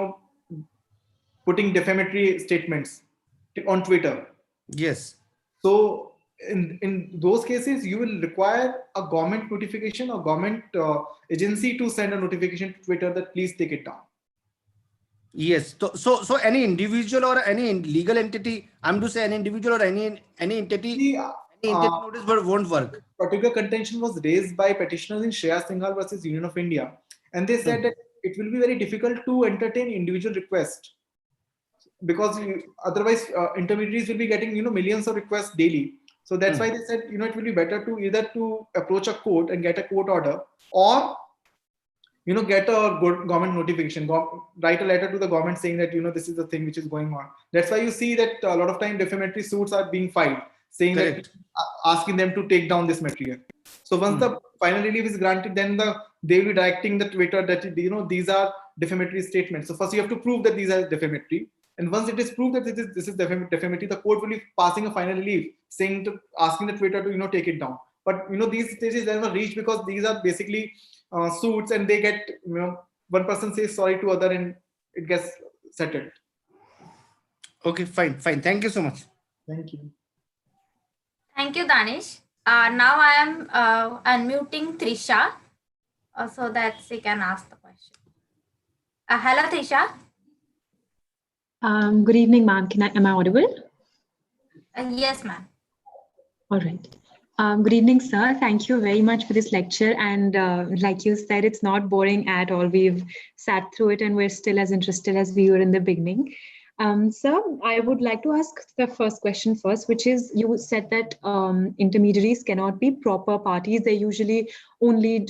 putting defamatory statements on Twitter. Yes. So in those cases, you will require a government notification or government agency to send a notification to Twitter that please take it down. Yes. So any individual or any legal entity, I'm to say any individual or any entity, any entity notice won't work. Particular contention was raised by petitioners in Shreya Singhal versus Union of India, and they said that it will be very difficult to entertain individual requests, because otherwise intermediaries will be getting millions of requests daily. So that's why they said it will be better to either to approach a court and get a court order, or get a good government notification, write a letter to the government saying that this is the thing which is going on. That's why you see that a lot of time defamatory suits are being filed saying that, asking them to take down this material. So once the final relief is granted, then they will be directing the Twitter that these are defamatory statements. So first you have to prove that these are defamatory, and once it is proved that this is defamatory, the court will be passing a final relief asking the Twitter to take it down. But these stages never reach, because these are basically suits, and they get one person says sorry to other and it gets settled. Okay, fine. Thank you so much. Thank you. Thank you, Danish. Now I am unmuting Trisha so that she can ask the question. Hello, Trisha. Good evening, ma'am. Am I audible? Yes, ma'am. All right. Good evening, sir. Thank you very much for this lecture. And like you said, it's not boring at all. We've sat through it and we're still as interested as we were in the beginning. Sir, I would like to ask the first question first, which is you said that intermediaries cannot be proper parties. They're usually only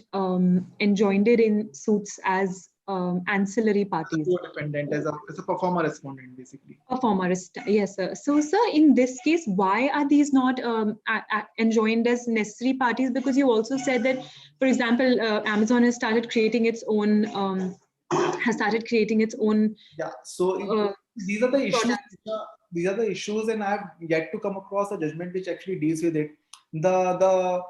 enjoined in suits as ancillary parties. Co-dependent as a performer respondent, basically. Performers, yes, sir. So, sir, in this case, why are these not enjoined as necessary parties? Because you also said that, for example, Amazon has started creating its own. Yeah. So these are the issues. products. These are the issues, and I have yet to come across a judgment which actually deals with it. The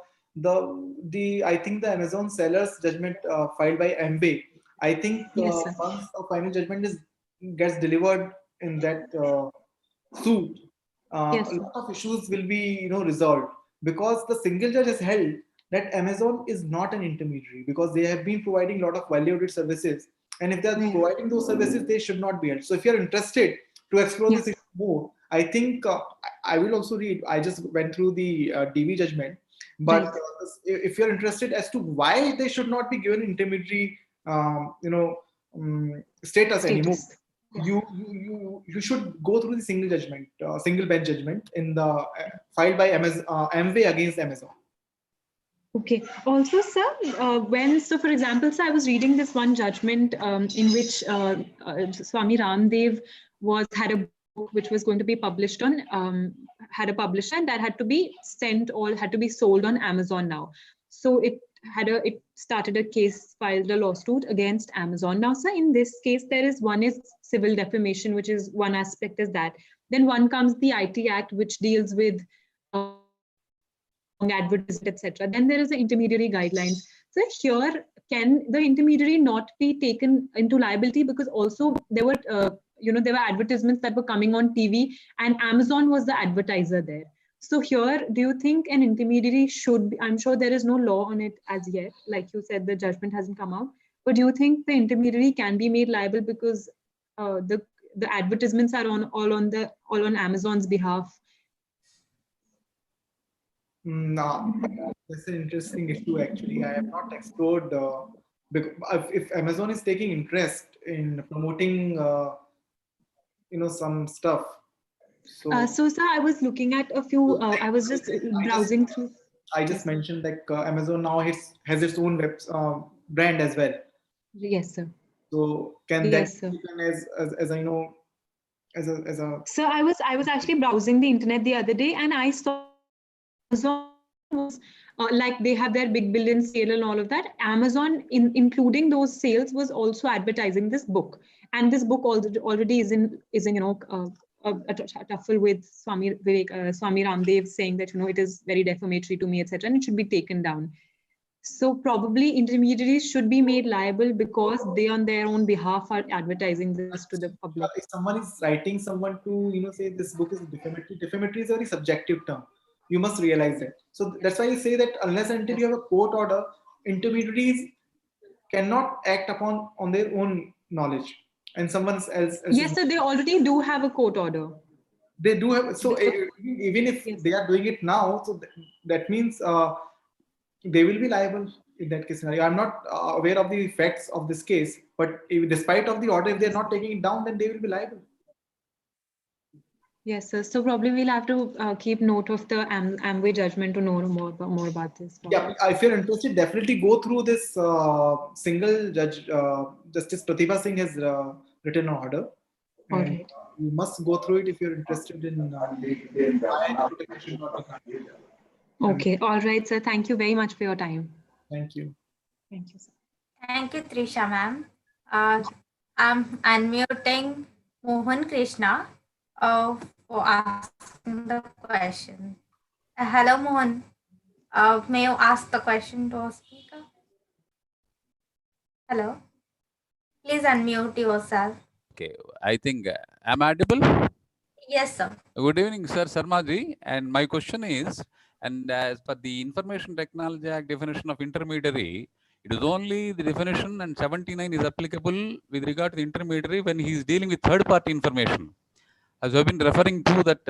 I think the Amazon sellers judgment filed by MBA. I think Yes, sir. once a final judgment gets delivered in that suit, Yes, a sir. lot of issues will be resolved, because the single judge has held that Amazon is not an intermediary, because they have been providing a lot of value-added services, and if they are Yeah. providing those services, they should not be held. So if you are interested to explore this issue more, I think I will also read. I just went through the DV judgment, but Right. if you're interested as to why they should not be given intermediary, status anymore, you should go through the single judgment, single bench judgment in the filed by MWay against Amazon. Okay. Also, sir, so for example, sir, I was reading this one judgment in which Swami Ramdev had a book which was going to be published on, had a publisher, and that had to be sent or had to be sold on Amazon now. So it started a case, filed a lawsuit against Amazon. Now, sir, in this case, one is civil defamation, which is one aspect is that. Then one comes the IT Act, which deals with advertisement, etc. Then there is the intermediary guidelines. So here, can the intermediary not be taken into liability, because also there were there were advertisements that were coming on TV, and Amazon was the advertiser there. So here, do you think an intermediary should be, I'm sure there is no law on it as yet, like you said, the judgment hasn't come out, but do you think the intermediary can be made liable because the advertisements are all on Amazon's behalf? No, that's an interesting issue. Actually, I have not explored. Because if Amazon is taking interest in promoting, some stuff. So, sir, I was looking at a few. I was just browsing through. I just mentioned like Amazon now has its own brand as well. Yes, sir. So can that be taken as I know as a? So I was actually browsing the internet the other day, and I saw Amazon was like they have their big billion sale and all of that. Amazon, including those sales, was also advertising this book, and this book already is in a tuffle with Swami Ramdev, saying that it is very defamatory to me, etc., and it should be taken down. So probably intermediaries should be made liable because they on their own behalf are advertising this to the public. If someone is writing someone to say this book is defamatory is a very subjective term. You must realize that. So that's why you say that unless until you have a court order, intermediaries cannot act on their own knowledge, and someone else. Yes, so they already do have a court order. They do have. So even if they are doing it now, so that means they will be liable in that case scenario. I'm not aware of the facts of this case, but despite of the order, if they're not taking it down, then they will be liable. Yes, sir. So probably we'll have to keep note of the Amway judgment to know more about this. Yeah, if you're interested, definitely go through this single judge. Justice Pratibha Singh has written an order. All right. You must go through it if you're interested in. Okay. All right, sir. Thank you very much for your time. Thank you. Thank you, sir. Thank you, Trisha ma'am. I'm unmuting Mohan Krishna for asking the question. Hello, Mohan. May you ask the question to our speaker? Hello. Please unmute yourself. Okay, I think I'm audible. Yes, sir. Good evening, sir Sharmaji. And my question is, and as per the Information Technology Act definition of intermediary, it is only the definition, and 79 is applicable with regard to the intermediary when he is dealing with third-party information. As we have been referring to that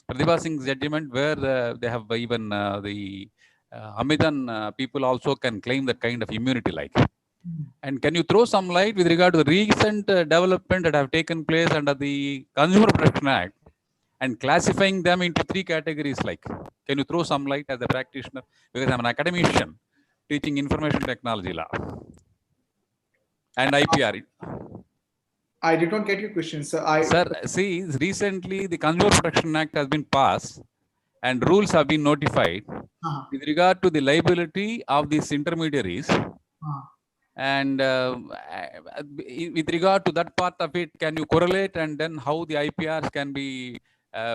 Pratibha Singh's judgment, where they have even the Amidan people also can claim that kind of immunity like. And can you throw some light with regard to the recent development that have taken place under the Consumer Protection Act and classifying them into 3 categories? Like, can you throw some light as a practitioner? Because I'm an academician teaching information technology law and IPR. I did not get your question, sir. Sir, see, recently the Consumer Protection Act has been passed and rules have been notified with regard to the liability of these intermediaries. And with regard to that part of it, can you correlate, and then how the IPRs can be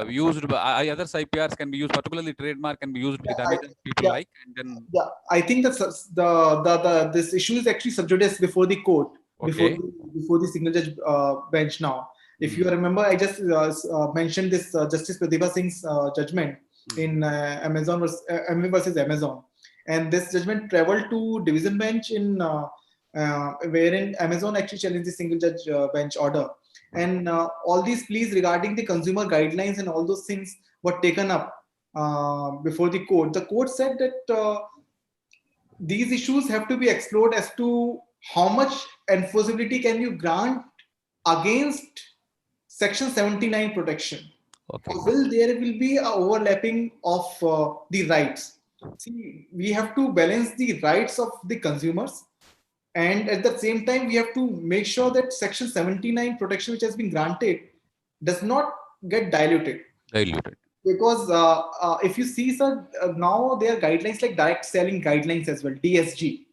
used by others? IPRs can be used, particularly trademark can be used by damages people like, and then I think that this issue is actually sub judice before the court, before the single judge bench now. If you remember, I just mentioned this Justice Pratibha Singh's judgment in Amazon versus Amazon, and this judgment traveled to division bench in wherein Amazon actually challenged the single judge bench order, and all these pleas regarding the consumer guidelines and all those things were taken up before the court. The court said that these issues have to be explored as to how much enforceability can you grant against Section 79 protection. Will there will be a overlapping of the rights? See, we have to balance the rights of the consumers, and at the same time, we have to make sure that Section 79 protection, which has been granted, does not get diluted. Because if you see, sir, now there are guidelines like direct selling guidelines as well, DSG.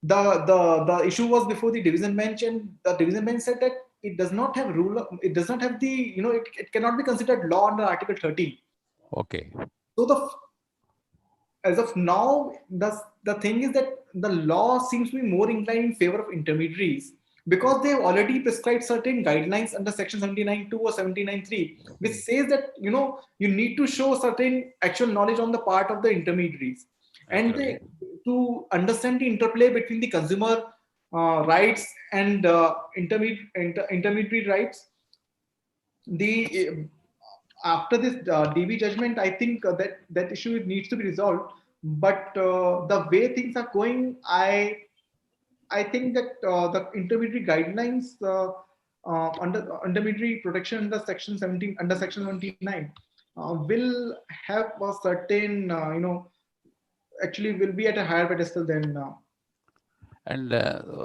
The issue was before the division bench, and the division bench said that it does not have it does not have the, it cannot be considered law under Article 13. So as of now, the thing is that the law seems to be more inclined in favor of intermediaries, because they have already prescribed certain guidelines under Section 79.2 or 79.3, which says that you need to show certain actual knowledge on the part of the intermediaries, and to understand the interplay between the consumer rights and intermediary rights. After this DB judgment, I think that issue needs to be resolved. But the way things are going, I think that the intermediary guidelines under intermediary protection under Section 17, under Section 79 will have a certain, actually will be at a higher pedestal than. And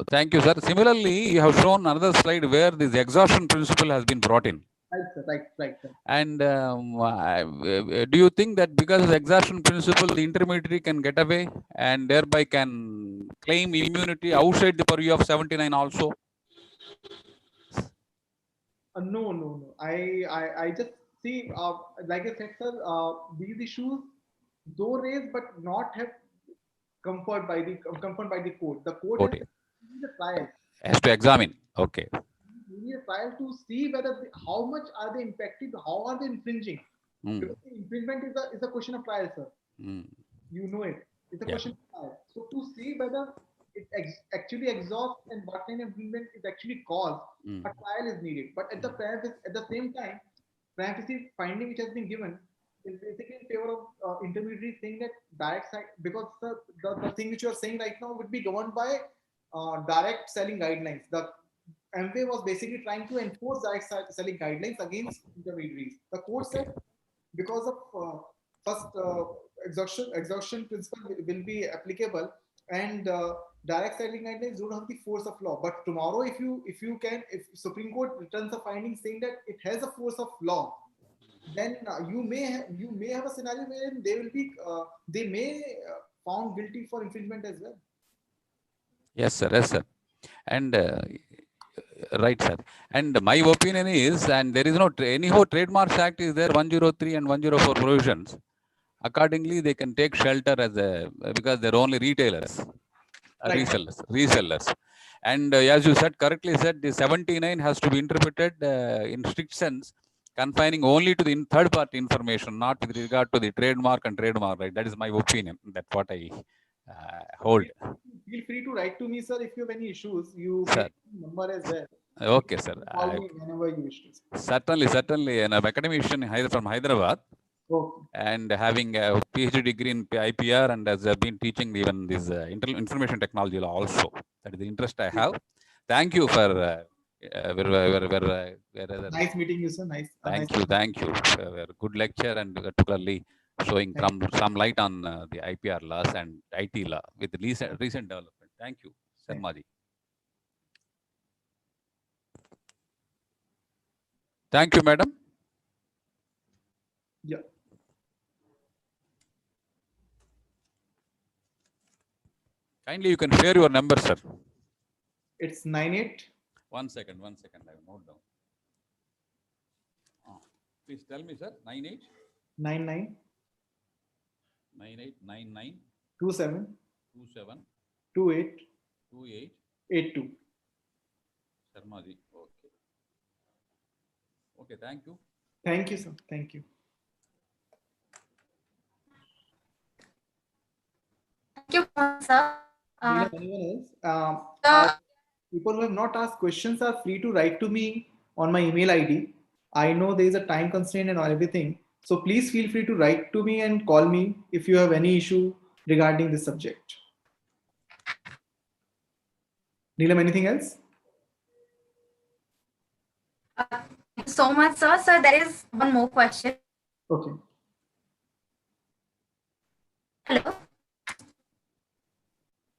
thank you, sir. Similarly, you have shown another slide where this exhaustion principle has been brought in. Right. And do you think that because of the exhaustion principle, the intermediary can get away and thereby can claim immunity outside the purview of 79 also? No. I just see, like I said, sir, these issues though raised but not have comfort by the court. The court has the trial. Has to examine. Okay. We need a trial to see whether how much are they impacted, how are they infringing. Because the infringement is a question of trial, sir. You know it. It's a question of trial. So to see whether it actually exhausts and what kind of infringement is actually caused, a trial is needed. But at the same time, parenthesis finding which has been given is basically in favor of intermediaries, saying that direct side, because the thing which you are saying right now would be governed by direct selling guidelines. The MWA was basically trying to enforce direct selling guidelines against intermediaries. The court said because of first exhaustion principle will be applicable, and direct selling guidelines don't have the force of law. But tomorrow, if Supreme Court returns a finding saying that it has a force of law, then you may have a scenario where they may found guilty for infringement as well. Yes, sir. And right, sir. And my opinion is, and there is no anyhow Trademarks Act is there 103 and 104 provisions. Accordingly, they can take shelter because they're only retailers, resellers. And as you correctly said, the 79 has to be interpreted in strict sense, confining only to the third-party information, not with regard to the trademark and trademark right. That is my opinion. That's what I hold. Feel free to write to me, sir, if you have any issues. You number as well. Okay, sir. Call me whenever you wish to. Certainly. And I'm an academician from Hyderabad. And having a PhD degree in IPR, and has been teaching even this information technology law also. That is the interest I have. Thank you for Nice meeting you, sir. Nice. Thank you. Good lecture, and particularly showing some light on the IPR laws and IT law with recent development. Thank you, Sharma ji. Thank you, madam. Yeah. Kindly, you can share your number, sir. It's 98. One second. I will note down. Please tell me, sir. 98 99 9899 27 27 28 28 82. Sharma ji. Okay, thank you. Thank you, sir. Thank you. Thank you, sir. Anyone else? People who have not asked questions are free to write to me on my email ID. I know there is a time constraint and everything. So please feel free to write to me and call me if you have any issue regarding this subject. Neelam, anything else? Thank you so much, sir. Sir, there is one more question. Okay. Hello.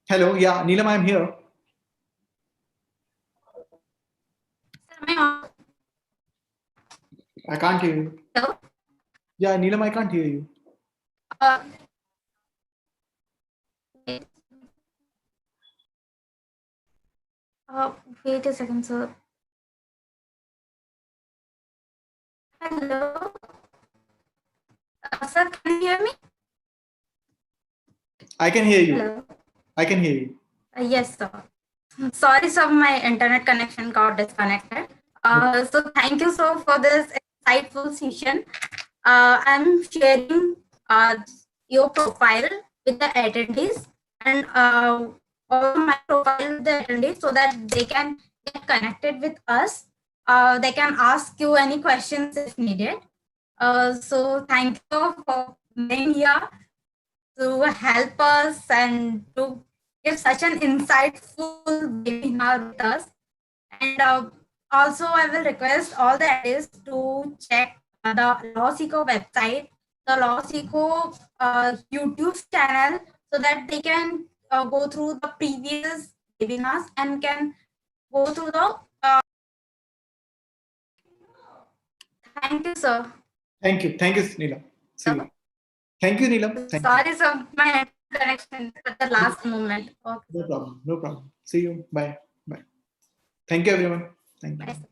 Hello. Yeah, Neelam, I'm here. Sir, I can't hear you. hello. Yeah, Neelam, I can't hear you. Wait a second, sir. Hello. Sir, can you hear me? I can hear you. Hello. I can hear you. Yes, sir. Sorry, sir, my internet connection got disconnected. So thank you, sir, for this insightful session. I'm sharing your profile with the attendees and also my profile with the attendees so that they can get connected with us. They can ask you any questions if needed. So thank you for being here to help us and to give such an insightful webinar with us. And also, I will request all the attendees to check the LawSikho website, the LawSikho YouTube channel, so that they can go through the previous webinars and can go through the. Thank you, sir. Thank you. Thank you, Neelam. See you. Thank you, Neelam. Thank Sorry, you. sir, my connection at the last moment. Okay. No problem. No problem. See you. Bye. Bye. Thank you, everyone. Thank you. Bye, sir.